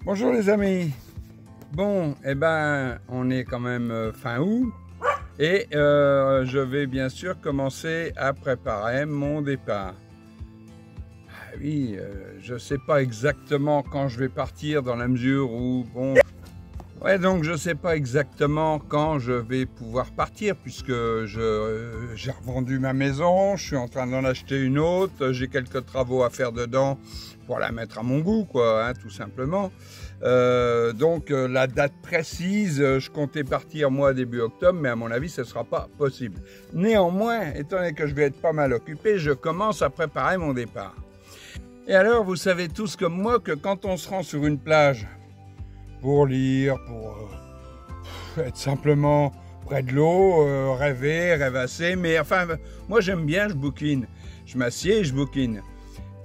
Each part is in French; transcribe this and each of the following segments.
Bonjour les amis. Bon, on est quand même fin août et je vais bien sûr commencer à préparer mon départ. Ah oui, je ne sais pas exactement quand je vais partir dans la mesure où, bon... Ouais, donc je ne sais pas exactement quand je vais pouvoir partir puisque j'ai revendu ma maison, je suis en train d'en acheter une autre, j'ai quelques travaux à faire dedans pour la mettre à mon goût, quoi, hein, tout simplement. Donc la date précise, je comptais partir moi début octobre, mais à mon avis ce ne sera pas possible. Néanmoins, étant donné que je vais être pas mal occupé, je commence à préparer mon départ. Et alors, vous savez tous comme moi que quand on se rend sur une plage, pour lire, pour être simplement près de l'eau, rêver, rêvasser. Mais enfin, moi j'aime bien, je bouquine. Je m'assieds et je bouquine.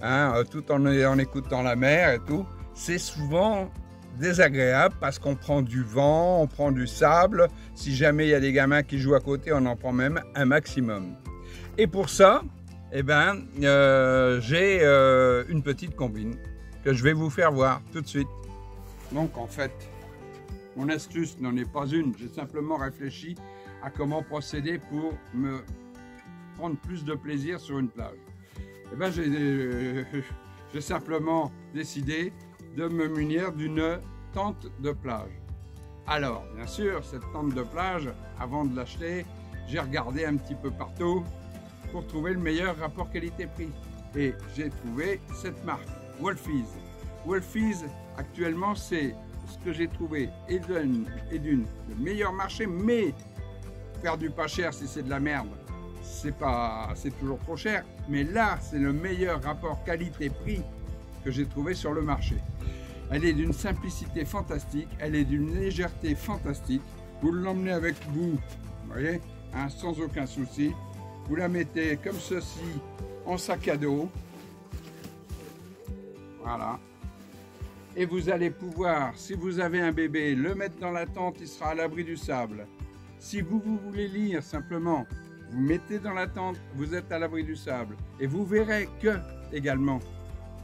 Hein, tout en écoutant la mer et tout. C'est souvent désagréable parce qu'on prend du vent, on prend du sable. Si jamais il y a des gamins qui jouent à côté, on en prend même un maximum. Et pour ça, j'ai une petite combine que je vais vous faire voir tout de suite. Donc en fait, mon astuce n'en est pas une, j'ai simplement réfléchi à comment procéder pour me prendre plus de plaisir sur une plage. J'ai simplement décidé de me munir d'une tente de plage. Alors, bien sûr, cette tente de plage, avant de l'acheter, j'ai regardé un petit peu partout pour trouver le meilleur rapport qualité-prix. Et j'ai trouvé cette marque, Wolfies. Wolfies, actuellement, c'est ce que j'ai trouvé et d'une le meilleur marché, mais perdu pas cher si c'est de la merde, c'est toujours trop cher. Mais là, c'est le meilleur rapport qualité-prix que j'ai trouvé sur le marché. Elle est d'une simplicité fantastique, elle est d'une légèreté fantastique. Vous l'emmenez avec vous, vous voyez, hein, sans aucun souci. Vous la mettez comme ceci en sac à dos. Voilà. Et vous allez pouvoir, si vous avez un bébé, le mettre dans la tente, il sera à l'abri du sable. Si vous voulez lire simplement, vous mettez dans la tente, vous êtes à l'abri du sable. Et vous verrez que, également,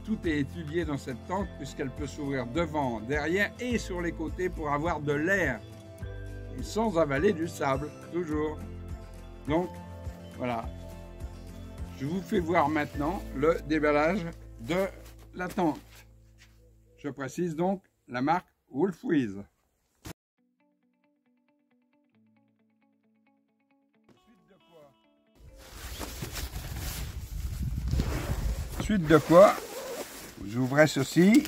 tout est étudié dans cette tente puisqu'elle peut s'ouvrir devant, derrière et sur les côtés pour avoir de l'air. Sans avaler du sable, toujours. Donc, voilà. Je vous fais voir maintenant le déballage de la tente. Je précise donc la marque Wolfies. Suite de quoi, vous ouvrez ceci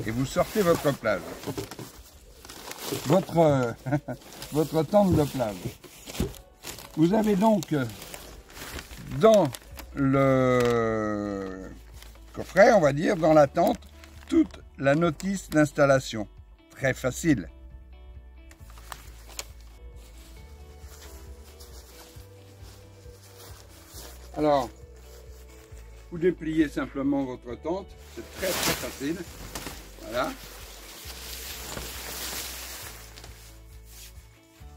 et vous sortez votre plage. Votre tente de plage. Vous avez donc dans le coffret, on va dire, dans la tente, toute la notice d'installation. Très facile. Alors, vous dépliez simplement votre tente. C'est très facile. Voilà.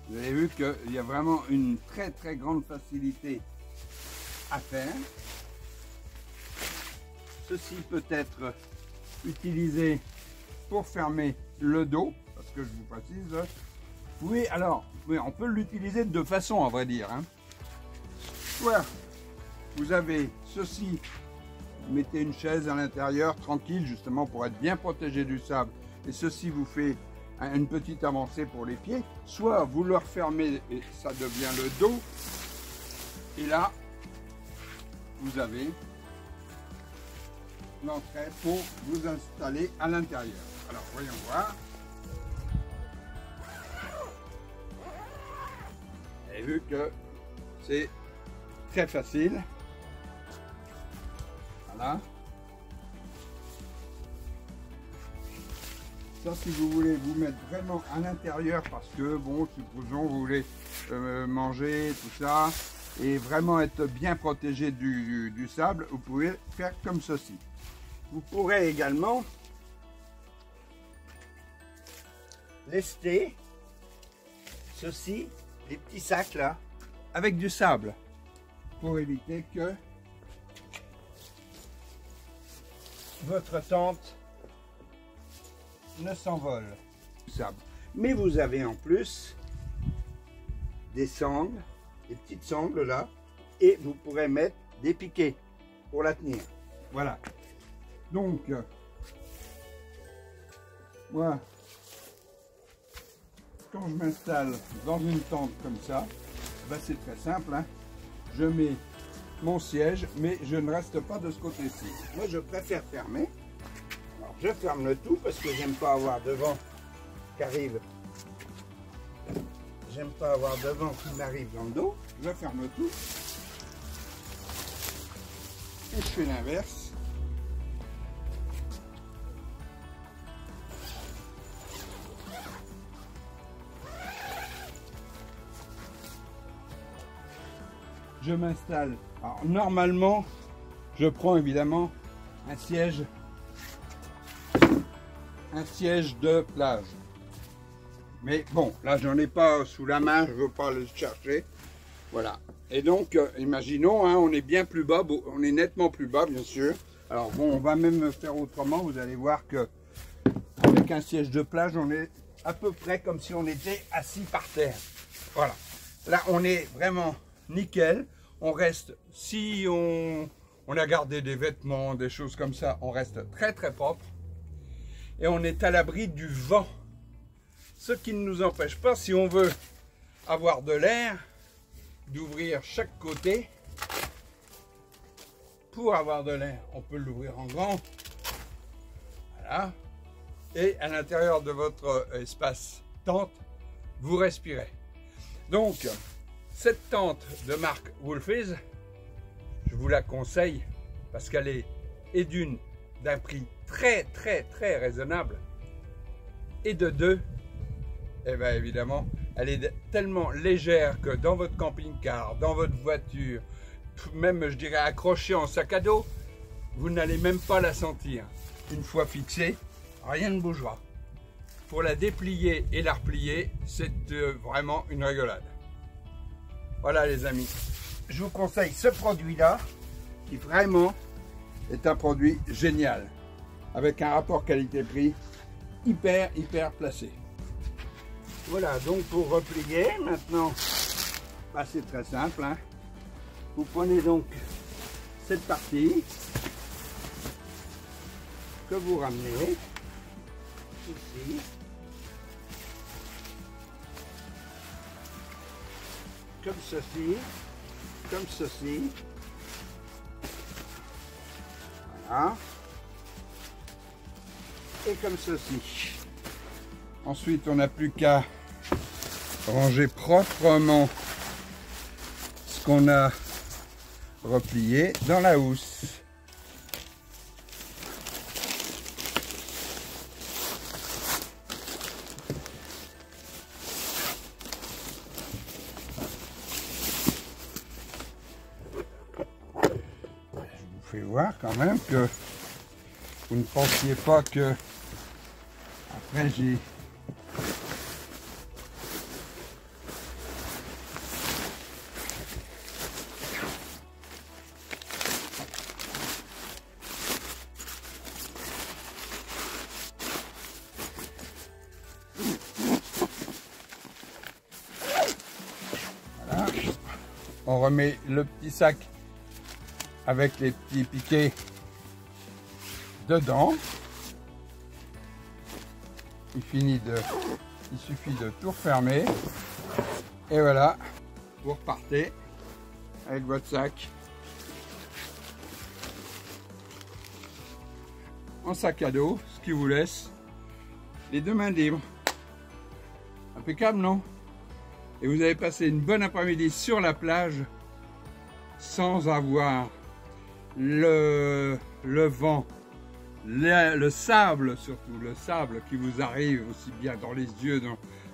Vous avez vu qu'il y a vraiment une très grande facilité à faire. Ceci peut être utilisé pour fermer le dos, parce que je vous précise, oui, alors, oui, on peut l'utiliser de deux façons, à vrai dire. Hein. Soit vous avez ceci, vous mettez une chaise à l'intérieur, tranquille, justement pour être bien protégé du sable, et ceci vous fait une petite avancée pour les pieds, soit vous le refermez et ça devient le dos, et là, vous avez l'entrée pour vous installer à l'intérieur. Alors, voyons voir. Vous avez vu que c'est très facile. Voilà. Ça, si vous voulez vous mettre vraiment à l'intérieur, parce que, bon, supposons vous voulez manger, tout ça, et vraiment être bien protégé du sable, vous pouvez faire comme ceci. Vous pourrez également lester ceci, les petits sacs là, avec du sable, pour éviter que votre tente ne s'envole. Mais vous avez en plus des sangles, des petites sangles là, et vous pourrez mettre des piquets pour la tenir. Voilà. Donc, moi, quand je m'installe dans une tente comme ça, ben c'est très simple, hein. Je mets mon siège, mais je ne reste pas de ce côté-ci. Moi, je préfère fermer. Alors, je ferme le tout parce que j'aime pas avoir de vent qui arrive. J'aime pas avoir de vent qui m'arrive dans le dos. Je ferme tout. Et je fais l'inverse. Je m'installe. Alors normalement, je prends évidemment un siège de plage. Mais bon, là j'en ai pas sous la main, je ne veux pas le chercher. Voilà. Et donc, imaginons, hein, on est bien plus bas, on est nettement plus bas bien sûr. Alors bon, on va même faire autrement, vous allez voir que avec un siège de plage, on est à peu près comme si on était assis par terre. Voilà. Là, on est vraiment nickel. On reste, si on a gardé des vêtements, des choses comme ça, on reste très très propre. Et on est à l'abri du vent. Ce qui ne nous empêche pas, si on veut avoir de l'air, d'ouvrir chaque côté. Pour avoir de l'air, on peut l'ouvrir en grand. Voilà. Et à l'intérieur de votre espace tente, vous respirez. Donc, cette tente de marque Wolfies, je vous la conseille parce qu'elle est d'un prix très raisonnable, et de deux, et bien évidemment, elle est tellement légère que dans votre camping-car, dans votre voiture, même je dirais accrochée en sac à dos, vous n'allez même pas la sentir. Une fois fixée, rien ne bougera. Pour la déplier et la replier, c'est vraiment une rigolade. Voilà les amis, je vous conseille ce produit-là, qui vraiment est un produit génial, avec un rapport qualité-prix hyper placé. Voilà, donc pour replier, maintenant, bah, c'est très simple, hein. Vous prenez donc cette partie que vous ramenez ici. Comme ceci, comme ceci. Voilà. Et comme ceci. Ensuite, on n'a plus qu'à ranger proprement ce qu'on a replié dans la housse. Je vous fais voir quand même que vous ne pensiez pas que après j'ai on remet le petit sac avec les petits piquets dedans. Il suffit de tout refermer. Et voilà, vous repartez avec votre sac en sac à dos, ce qui vous laisse les deux mains libres. Impeccable, non? Et vous avez passé une bonne après-midi sur la plage sans avoir le vent, le sable surtout, le sable qui vous arrive aussi bien dans les yeux,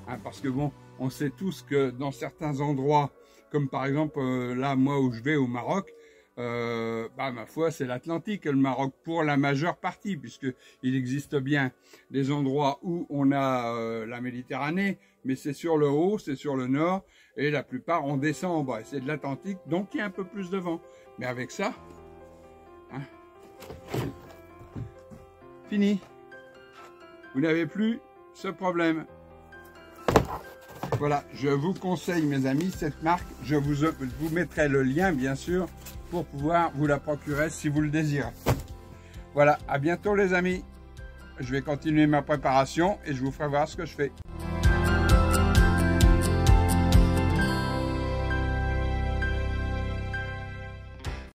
hein, parce que bon, on sait tous que dans certains endroits, comme par exemple là, moi où je vais au Maroc, bah, ma foi, c'est l'Atlantique, le Maroc, pour la majeure partie, puisqu'il existe bien des endroits où on a la Méditerranée, mais c'est sur le haut, c'est sur le nord, et la plupart on descend en bas, c'est de l'Atlantique, donc il y a un peu plus de vent. Mais avec ça, hein, fini. vous n'avez plus ce problème. Voilà, je vous conseille mes amis cette marque, je vous mettrai le lien bien sûr pour pouvoir vous la procurer si vous le désirez. Voilà, à bientôt les amis. Je vais continuer ma préparation et je vous ferai voir ce que je fais.